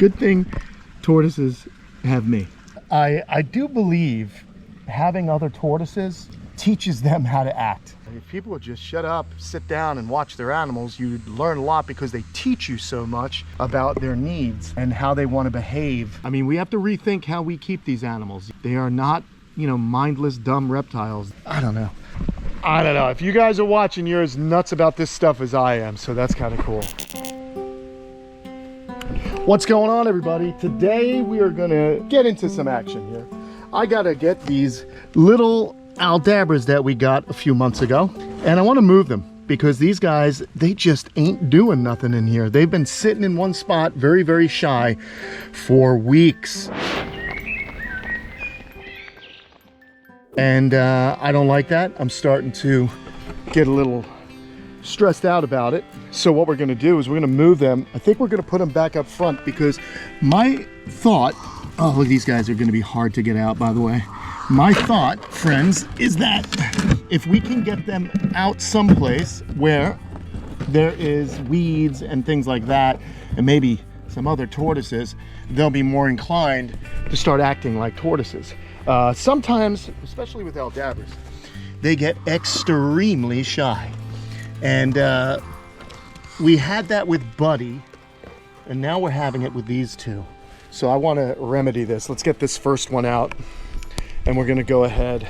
Good thing tortoises have me. I do believe having other tortoises teaches them how to act. If people would just shut up, sit down and watch their animals, you'd learn a lot because they teach you so much about their needs and how they want to behave. I mean, we have to rethink how we keep these animals. They are not, you know, mindless, dumb reptiles. I don't know. If you guys are watching, you're as nuts about this stuff as I am, so that's kind of cool. What's going on, everybody? Today we are gonna get into some action here. I gotta get these little aldabras that we got a few months ago, and I want to move them because these guys, they just ain't doing nothing in here. They've been sitting in one spot, very, very shy, for weeks. And I don't like that. I'm starting to get a little stressed out about it. So what we're gonna do is we're gonna move them. I think we're gonna put them back up front because my thought, oh, look, these guys are gonna be hard to get out, by the way. My thought, friends, is that if we can get them out someplace where there is weeds and things like that, and maybe some other tortoises, they'll be more inclined to start acting like tortoises. Sometimes, especially with aldabras, they get extremely shy. And we had that with Buddy, and now we're having it with these two. So I want to remedy this. Let's get this first one out, and we're going to go ahead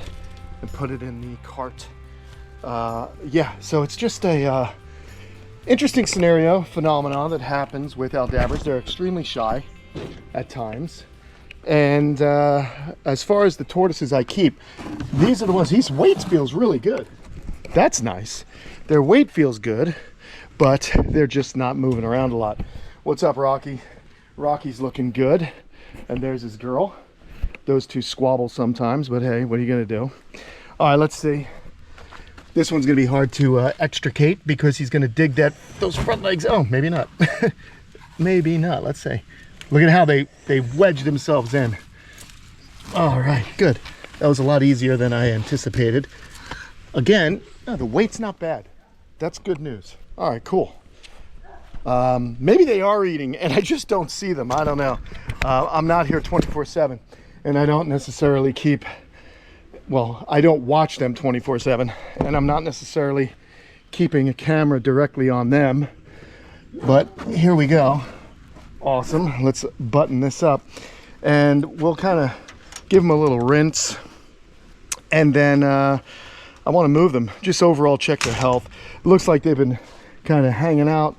and put it in the cart. Yeah, so it's just a interesting phenomenon that happens with aldabras. They're extremely shy at times. And as far as the tortoises I keep, these are the ones, his weight feels really good. That's nice. Their weight feels good, but they're just not moving around a lot. What's up, Rocky? Rocky's looking good. And there's his girl. Those two squabble sometimes, but hey, what are you gonna do? All right, let's see. This one's gonna be hard to extricate because he's gonna dig those front legs. Oh, maybe not. Maybe not, let's see. Look at how they wedged themselves in. All right, good. That was a lot easier than I anticipated. Again, no, the weight's not bad. That's good news. All right, cool. Maybe they are eating and I just don't see them. I don't know. I'm not here 24/7 and I don't necessarily keep, well, I don't watch them 24/7 and I'm not necessarily keeping a camera directly on them. But here we go. Awesome. Let's button this up and we'll kind of give them a little rinse, and then I want to move them, just overall check their health. It looks like they've been kind of hanging out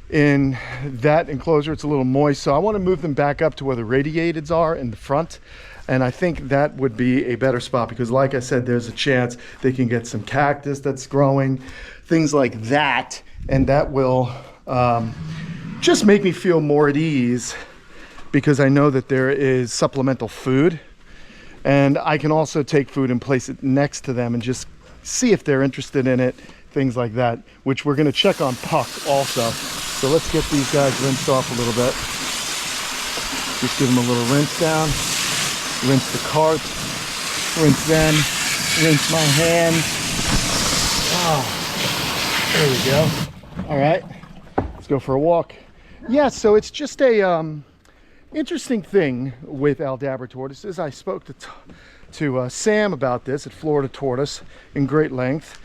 in that enclosure. It's a little moist, so I want to move them back up to where the radiateds are in the front, and I think that would be a better spot because, like I said, there's a chance they can get some cactus that's growing, things like that, and that will just make me feel more at ease because I know that there is supplemental food, and I can also take food and place it next to them and just see if they're interested in it, things like that, which we're going to check on Puck also. So let's get these guys rinsed off a little bit. Just give them a little rinse down, rinse the cart, rinse them, rinse my hands. Oh, there we go. All right, let's go for a walk. Yeah, so it's just a interesting thing with aldabra tortoises. I spoke to Sam about this at Florida Tortoise in great length.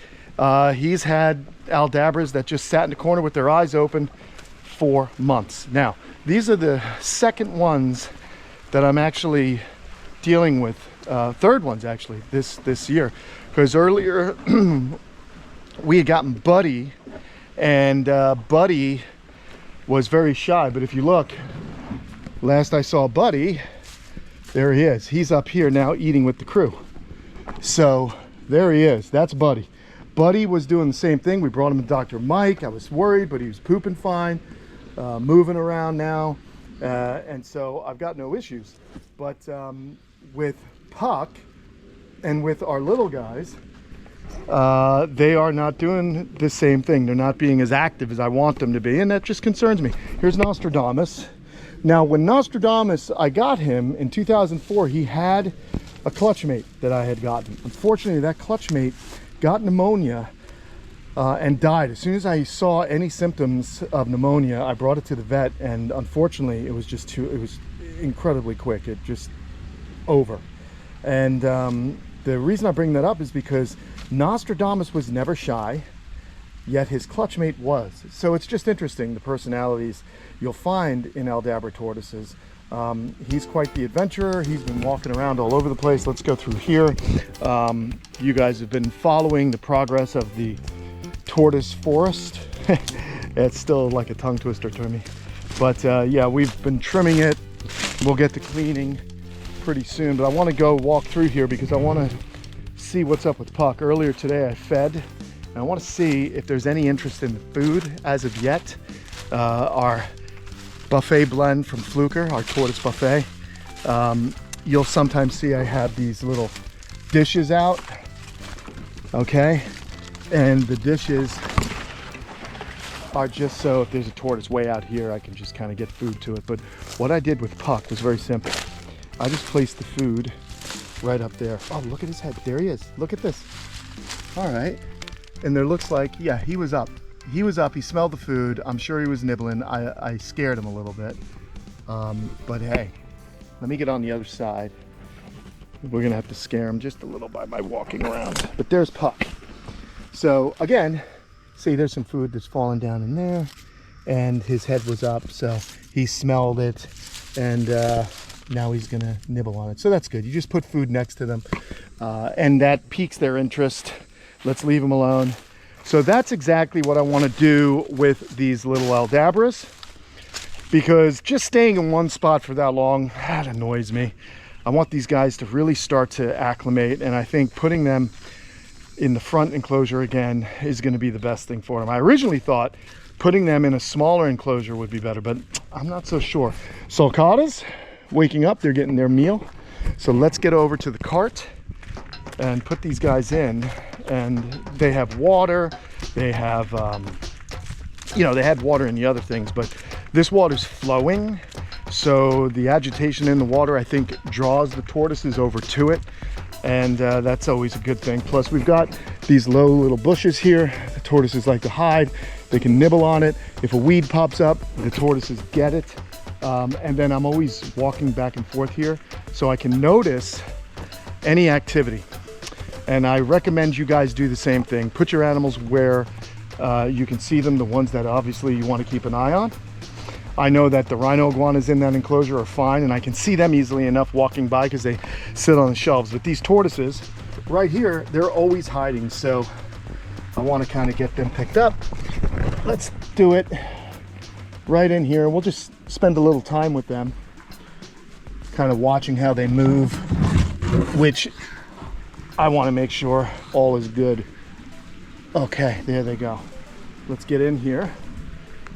He's had aldabras that just sat in the corner with their eyes open for months. Now, these are the second ones that I'm actually dealing with, third ones actually this year, because earlier we had gotten Buddy, and Buddy was very shy, but if you look, last I saw Buddy, there he is. He's up here now eating with the crew. So there he is. That's Buddy. Buddy was doing the same thing. We brought him to Dr. Mike. I was worried, but he was pooping fine, moving around now, and so I've got no issues. But with Puck and with our little guys, they are not doing the same thing. They're not being as active as I want them to be, and that just concerns me. Here's Nostradamus. Now, when Nostradamus, I got him in 2004, he had a clutch mate that I had gotten. Unfortunately, that clutch mate got pneumonia and died. As soon as I saw any symptoms of pneumonia, I brought it to the vet, and unfortunately it was incredibly quick. It just over. And the reason I bring that up is because Nostradamus was never shy, yet his clutchmate was. So it's just interesting, the personalities you'll find in Aldabra tortoises. He's quite the adventurer. He's been walking around all over the place. Let's go through here. You guys have been following the progress of the tortoise forest. It's still like a tongue twister to me. But yeah, we've been trimming it. We'll get to cleaning pretty soon. But I want to go walk through here because I want to see what's up with Puck. Earlier today I fed. And I want to see if there's any interest in the food as of yet. Our buffet blend from Fluker, our tortoise buffet. You'll sometimes see I have these little dishes out, okay? And the dishes are just so if there's a tortoise way out here, I can just kind of get food to it. But what I did with Puck was very simple. I just placed the food right up there. Oh, look at his head. There he is. Look at this. All right. And there looks like, yeah, he was up. He was up, he smelled the food. I'm sure he was nibbling. I scared him a little bit. But hey, let me get on the other side. We're gonna have to scare him just a little by my walking around. But there's Puck. So again, see there's some food that's fallen down in there and his head was up, so he smelled it and now he's gonna nibble on it. So that's good. You just put food next to them and that piques their interest. Let's leave them alone. So that's exactly what I want to do with these little aldabras, because just staying in one spot for that long, that annoys me. I want these guys to really start to acclimate, and I think putting them in the front enclosure again is going to be the best thing for them. I originally thought putting them in a smaller enclosure would be better, but I'm not so sure. Sulcatas waking up, they're getting their meal. So let's get over to the cart and put these guys in. And they have water, they have they had water in the other things, but this water's flowing, so the agitation in the water I think draws the tortoises over to it, and that's always a good thing. Plus we've got these low little bushes here. The tortoises like to hide, they can nibble on it. If a weed pops up, the tortoises get it, and then I'm always walking back and forth here so I can notice any activity. And I recommend you guys do the same thing. Put your animals where you can see them, the ones that obviously you want to keep an eye on. I know that the rhino iguanas in that enclosure are fine, and I can see them easily enough walking by because they sit on the shelves. But these tortoises right here, they're always hiding, so I want to kind of get them picked up. Let's do it right in here. We'll just spend a little time with them, kind of watching how they move, which I want to make sure all is good. Okay, there they go. Let's get in here,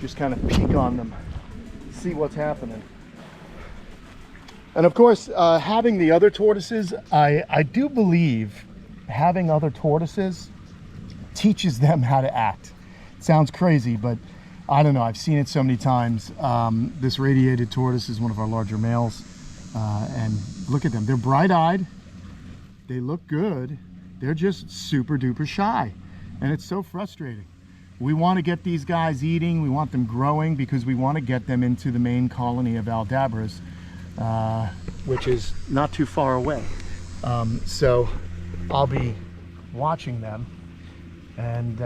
just kind of peek on them, see what's happening. And of course, having the other tortoises, I do believe having other tortoises teaches them how to act. It sounds crazy, but I don't know, I've seen it so many times. This radiated tortoise is one of our larger males, and look at them, they're bright-eyed. They look good. They're just super duper shy. And it's so frustrating. We want to get these guys eating. We want them growing because we want to get them into the main colony of aldabras, which is not too far away. So I'll be watching them, and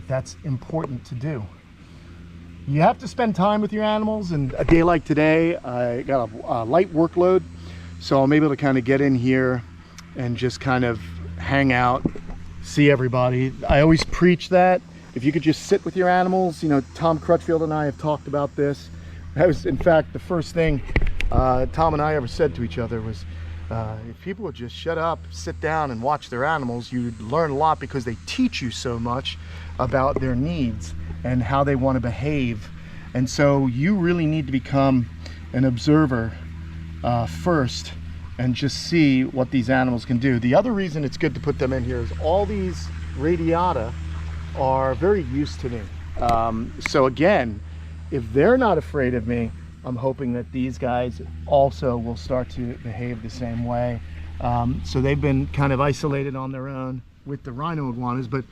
that's important to do. You have to spend time with your animals, and a day like today, I got a light workload, so I'm able to kind of get in here and just kind of hang out, see everybody. I always preach that if you could just sit with your animals, you know, Tom Crutchfield and I have talked about this. That was, in fact, the first thing Tom and I ever said to each other was, if people would just shut up, sit down and watch their animals, you'd learn a lot, because they teach you so much about their needs and how they want to behave. And so you really need to become an observer first and just see what these animals can do. The other reason it's good to put them in here is all these radiata are very used to me. So again, if they're not afraid of me, I'm hoping that these guys also will start to behave the same way. So they've been kind of isolated on their own with the rhino iguanas, but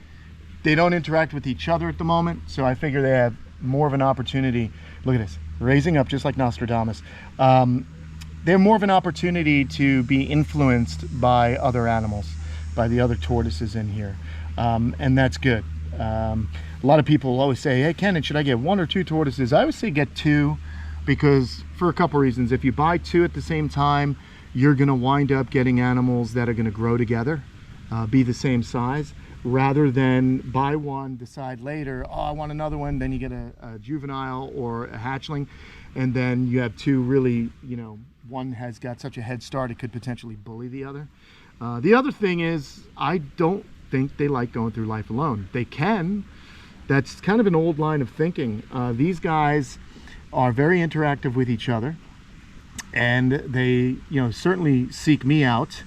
They don't interact with each other at the moment, so I figure they have more of an opportunity. Look at this, raising up just like Nostradamus. They're more of an opportunity to be influenced by other animals, by the other tortoises in here, and that's good. A lot of people always say, hey Kenan, should I get 1 or 2 tortoises? I always say get 2, because for a couple reasons. If you buy 2 at the same time, you're going to wind up getting animals that are going to grow together, be the same size, rather than buy 1, decide later, oh, I want another one, then you get a juvenile or a hatchling, and then you have 2 really, you know, one has got such a head start it could potentially bully the other. The other thing is, I don't think they like going through life alone. They can. That's kind of an old line of thinking. These guys are very interactive with each other, and they, you know, certainly seek me out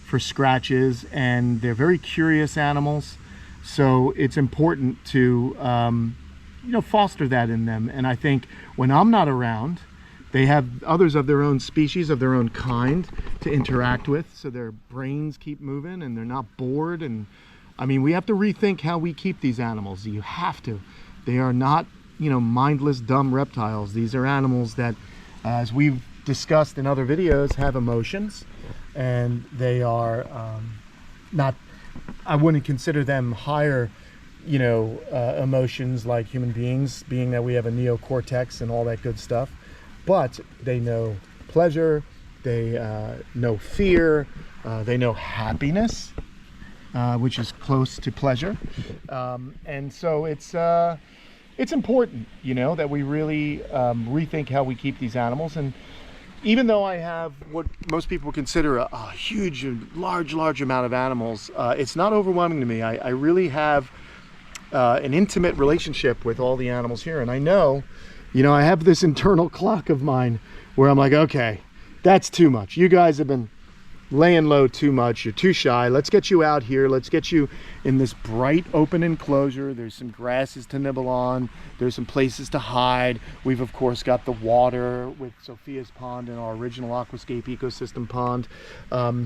for scratches, and they're very curious animals, so it's important to you know, foster that in them. And I think when I'm not around, they have others of their own species, of their own kind to interact with, so their brains keep moving and they're not bored. And I mean, we have to rethink how we keep these animals. You have to. They are not, you know, mindless, dumb reptiles. These are animals that, as we've discussed in other videos, have emotions, and they are not, I wouldn't consider them higher, you know, emotions like human beings, being that we have a neocortex and all that good stuff. But they know pleasure, they know fear, they know happiness, which is close to pleasure. And so it's important, you know, that we really rethink how we keep these animals. And even though I have what most people consider a huge, large amount of animals, it's not overwhelming to me. I really have an intimate relationship with all the animals here. And I know, you know, I have this internal clock of mine where I'm like, okay, that's too much. You guys have been laying low too much. You're too shy. Let's get you out here. Let's get you in this bright open enclosure. There's some grasses to nibble on. There's some places to hide. We've of course got the water with Sophia's pond and our original aquascape ecosystem pond.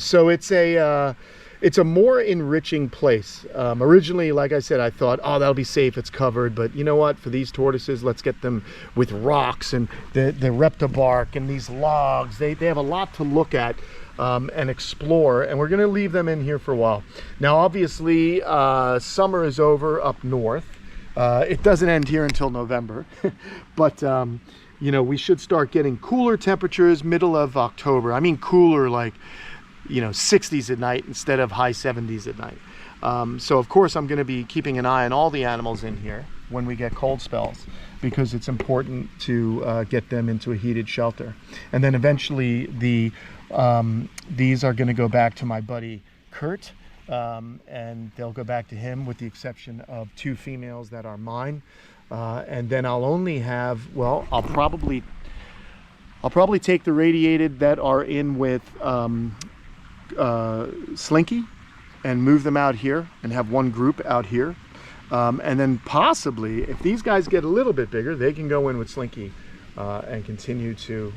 So it's a more enriching place. Originally, like I said, I thought, oh, that'll be safe, it's covered. But you know what? For these tortoises, let's get them with rocks and the reptile bark and these logs. They have a lot to look at and explore, and we're going to leave them in here for a while. Now, obviously, summer is over up north. It doesn't end here until November, but you know, we should start getting cooler temperatures middle of October. I mean cooler, like, you know, 60s at night instead of high 70s at night. So of course I'm going to be keeping an eye on all the animals in here when we get cold spells, because it's important to get them into a heated shelter. And then eventually these are going to go back to my buddy Kurt, and they'll go back to him, with the exception of 2 females that are mine. And then I'll only have, well, I'll probably take the radiated that are in with Slinky and move them out here and have one group out here. And then possibly, if these guys get a little bit bigger, they can go in with Slinky and continue to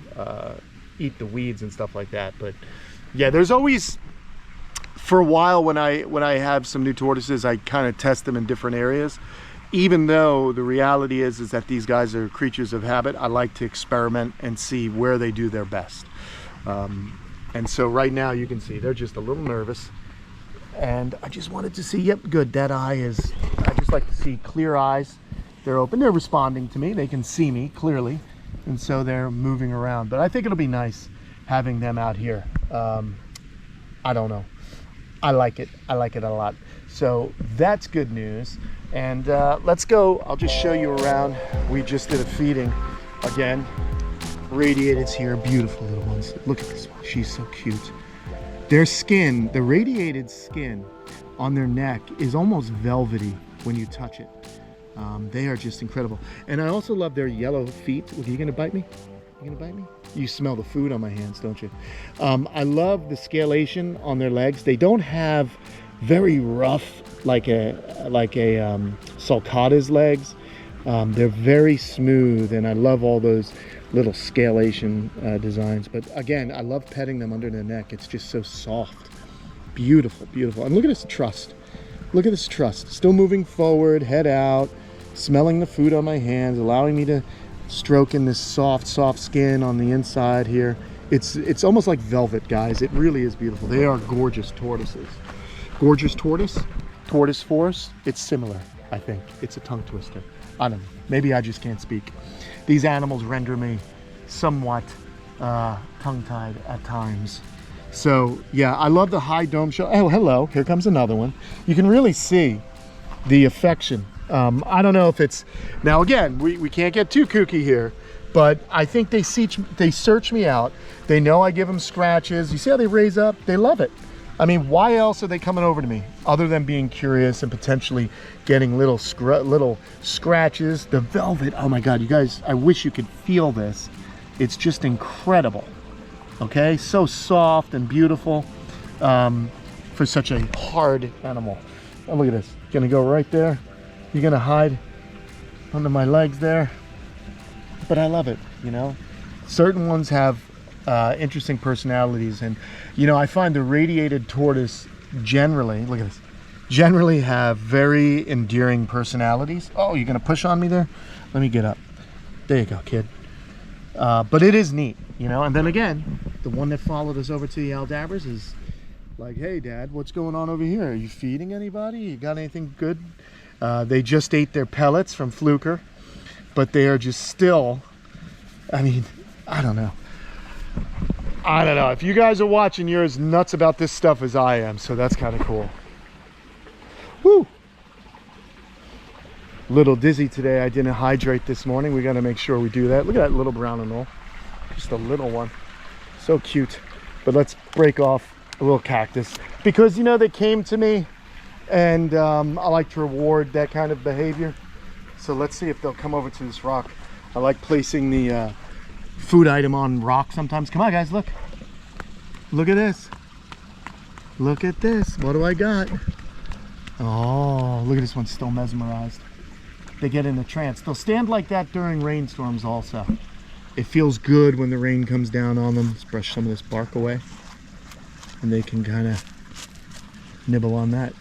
eat the weeds and stuff like that. But yeah, there's always, for a while when I have some new tortoises, I kind of test them in different areas. Even though the reality is that these guys are creatures of habit, I like to experiment and see where they do their best. And so right now you can see they're just a little nervous. And I just wanted to see, yep, good, that eye is, I just like to see clear eyes. They're open, they're responding to me, they can see me clearly. And so they're moving around. But I think it'll be nice having them out here. I don't know. I like it a lot. So that's good news. And let's go, I'll just show you around. We just did a feeding again. Radiated's here, beautiful little ones. Look at this one, she's so cute. Their skin, the radiated skin on their neck is almost velvety when you touch it. They are just incredible. And I also love their yellow feet. Are you gonna bite me? You gonna bite me? You smell the food on my hands, don't you? I love the scalation on their legs. They don't have very rough, like a sulcata's legs. They're very smooth, and I love all those little scalation designs. But again, I love petting them under their neck. It's just so soft. Beautiful, beautiful. And look at this trust. Look at this trust. Still moving forward, head out, smelling the food on my hands, allowing me to stroke in this soft skin on the inside here. It's almost like velvet, guys. It really is beautiful. They are gorgeous tortoises. Gorgeous tortoise force. It's similar, I think. It's a tongue twister. I don't know. Maybe I just can't speak. These animals render me somewhat tongue-tied at times. So yeah, I love the high dome show. Oh, hello, here comes another one. You can really see the affection. I don't know if it's, now again, we can't get too kooky here, but I think they search me out. They know I give them scratches. You see how they raise up? They love it. I mean, why else are they coming over to me other than being curious and potentially getting little scratches? The velvet, oh my God, you guys, I wish you could feel this. It's just incredible. Okay, so soft and beautiful for such a hard animal. Oh, look at this. Gonna go right there. You're gonna hide under my legs there. But I love it, you know. Certain ones have interesting personalities, and you know, I find the radiated tortoise generally, look at this, generally have very endearing personalities. Oh, you're gonna push on me there? Let me get up. There you go, kid. But it is neat, you know. And then again, the one that followed us over to the aldabras is like, hey Dad, what's going on over here? Are you feeding anybody? You got anything good? They just ate their pellets from Fluker, but they are just still, I mean, I don't know. If you guys are watching, you're as nuts about this stuff as I am, so that's kind of cool. Woo! Little dizzy today. I didn't hydrate this morning. We got to make sure we do that. Look at that little brown and all. Just a little one. So cute. But let's break off a little cactus because, you know, they came to me, and I like to reward that kind of behavior. So let's see if they'll come over to this rock. I like placing the food item on rock sometimes. Come on, guys, look. Look at this. Look at this. What do I got? Oh, look at this one, still mesmerized. They get in a trance. They'll stand like that during rainstorms also. It feels good when the rain comes down on them. Let's brush some of this bark away. And they can kind of nibble on that.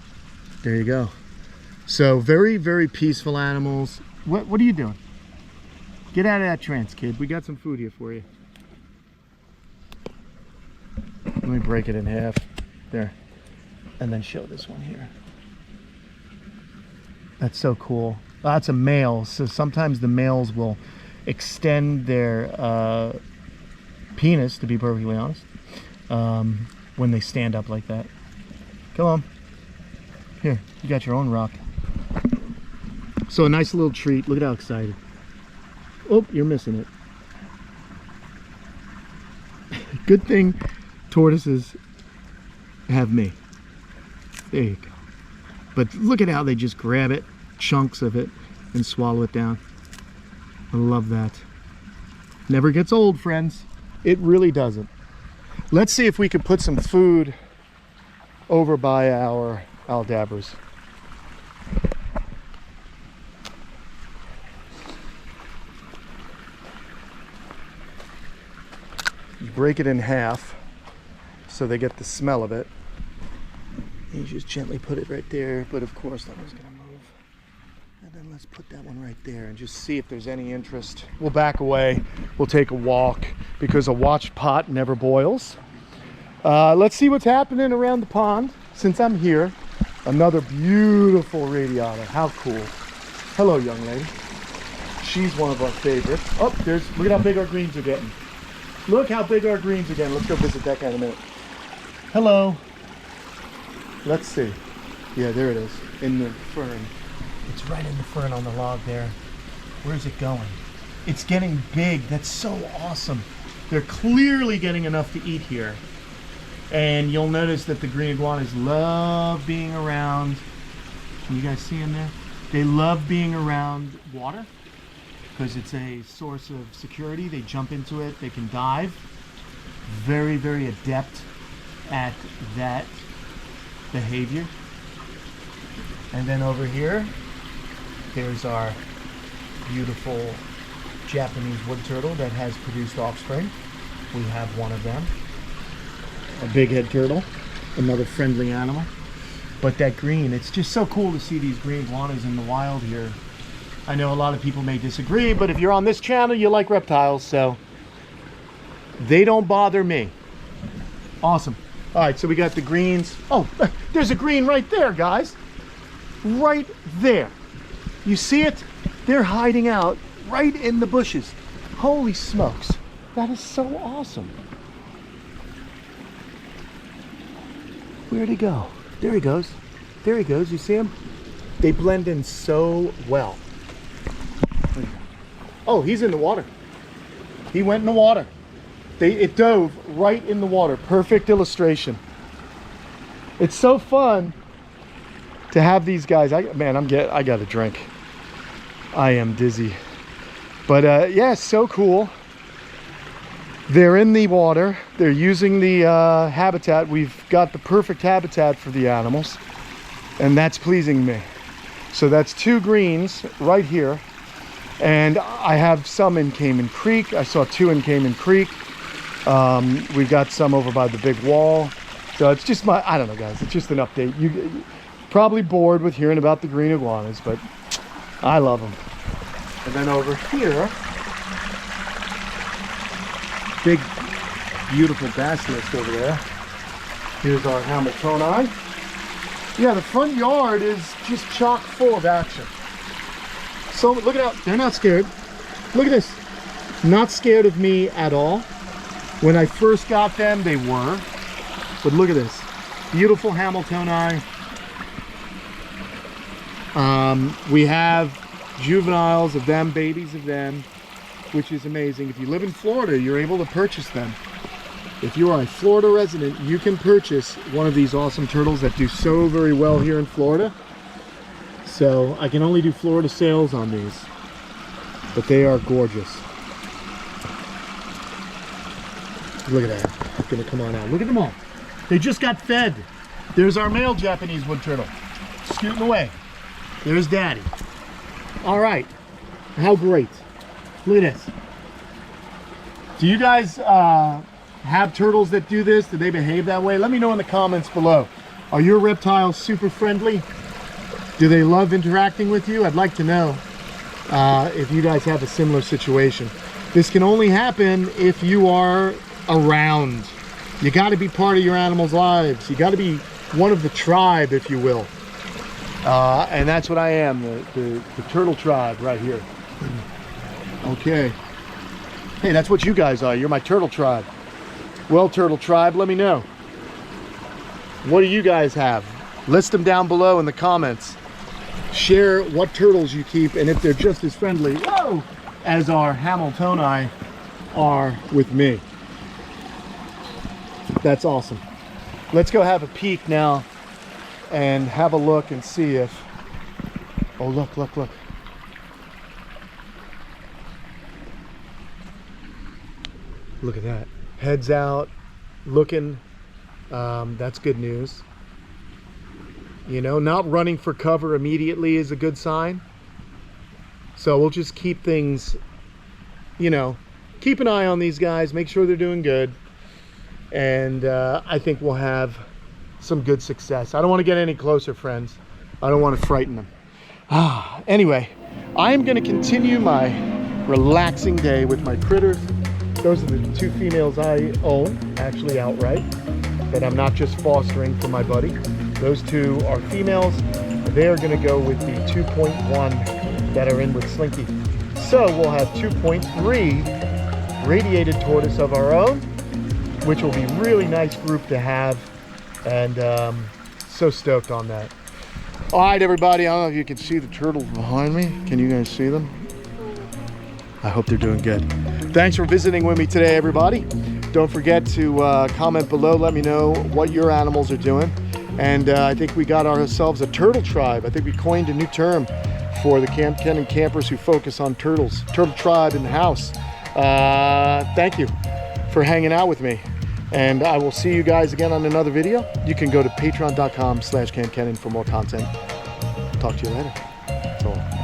There you go. So very, very peaceful animals. What are you doing? Get out of that trance, kid. We got some food here for you. Let me break it in half. There. And then show this one here. That's so cool. That's a male, so sometimes the males will extend their penis, to be perfectly honest, when they stand up like that. Come on. Here, you got your own rock. So a nice little treat. Look at how excited. Oh, you're missing it. Good thing tortoises have me. There you go. But look at how they just grab it, chunks of it, and swallow it down. I love that. Never gets old, friends. It really doesn't. Let's see if we can put some food over by our aldabras. You break it in half so they get the smell of it. You just gently put it right there, but of course that one's gonna move. And then let's put that one right there and just see if there's any interest. We'll back away, we'll take a walk, because a watched pot never boils. Let's see what's happening around the pond since I'm here. Another beautiful radiata. How cool. Hello, young lady. She's one of our favorites. Oh, look at how big our greens are getting. Look how big our greens are getting. Let's go visit that guy in a minute. Hello. Let's see. Yeah, there it is, in the fern. It's right in the fern on the log there. Where's it going? It's getting big. That's so awesome. They're clearly getting enough to eat here. And you'll notice that the green iguanas love being around. Can you guys see them there? They love being around water because it's a source of security. They jump into it. They can dive. Very, very adept at that behavior. And then over here, there's our beautiful Japanese wood turtle that has produced offspring. We have one of them. A big head turtle, another friendly animal. But that green, it's just so cool to see these green iguanas in the wild here. I know a lot of people may disagree, but if you're on this channel, you like reptiles, so they don't bother me. Awesome. All right, so we got the greens. Oh, there's a green right there, guys. Right there. You see it? They're hiding out right in the bushes. Holy smokes. That is so awesome. Where'd he go? There he goes. There he goes. You see him? They blend in so well. Oh, he's in the water. He went in the water. It dove right in the water. Perfect illustration. It's so fun to have these guys. I got a drink. I am dizzy. But yeah, so cool. They're in the water. They're using the habitat. We've got the perfect habitat for the animals, and that's pleasing me. So that's 2 greens right here. And I have some in Cayman Creek. I saw 2 in Cayman Creek. We've got some over by the big wall. So it's just I don't know, guys. It's just an update. You're probably bored with hearing about the green iguanas, but I love them. And then over here, big, beautiful bass nest over there. Here's our Hamiltoni. Yeah, the front yard is just chock full of action. So look at how, they're not scared. Look at this. Not scared of me at all. When I first got them, they were. But look at this. Beautiful Hamiltoni. We have juveniles of them, babies of them, which is amazing. If you live in Florida, you're able to purchase them. If you are a Florida resident, you can purchase one of these awesome turtles that do so very well here in Florida. So I can only do Florida sales on these, but they are gorgeous. Look at that. It's gonna come on out. Look at them all. They just got fed. There's our male Japanese wood turtle, scooting away. There's Daddy. All right, how great. Look at this. Do you guys have turtles that do this? Do they behave that way? Let me know in the comments below. Are your reptiles super friendly? Do they love interacting with you? I'd like to know if you guys have a similar situation. This can only happen if you are around. You got to be part of your animals' lives. You got to be one of the tribe, if you will. And that's what I am, the turtle tribe right here. Okay. Hey, that's what you guys are. You're my turtle tribe. Well, turtle tribe, let me know. What do you guys have? List them down below in the comments. Share what turtles you keep and if they're just as friendly, whoa, as our Hamiltoni are with me. That's awesome. Let's go have a peek now and have a look and see if, oh, look, look, look. Look at that. Heads out, looking. That's good news. You know, not running for cover immediately is a good sign. So we'll just keep things, you know, keep an eye on these guys, make sure they're doing good. And I think we'll have some good success. I don't want to get any closer, friends. I don't want to frighten them. Anyway, I am going to continue my relaxing day with my critters. Those are the 2 females I own, actually outright, that I'm not just fostering for my buddy. Those 2 are females. They are going to go with the 2.1 that are in with Slinky. So we'll have 2.3 radiated tortoise of our own, which will be a really nice group to have. And so stoked on that. All right, everybody, I don't know if you can see the turtles behind me. Can you guys see them? I hope they're doing good. Thanks for visiting with me today, everybody. Don't forget to comment below. Let me know what your animals are doing. And I think we got ourselves a turtle tribe. I think we coined a new term for the Kamp Kenan campers who focus on turtles. Turtle tribe in the house. Thank you for hanging out with me. And I will see you guys again on another video. You can go to patreon.com/kampkenan for more content. Talk to you later. That's all.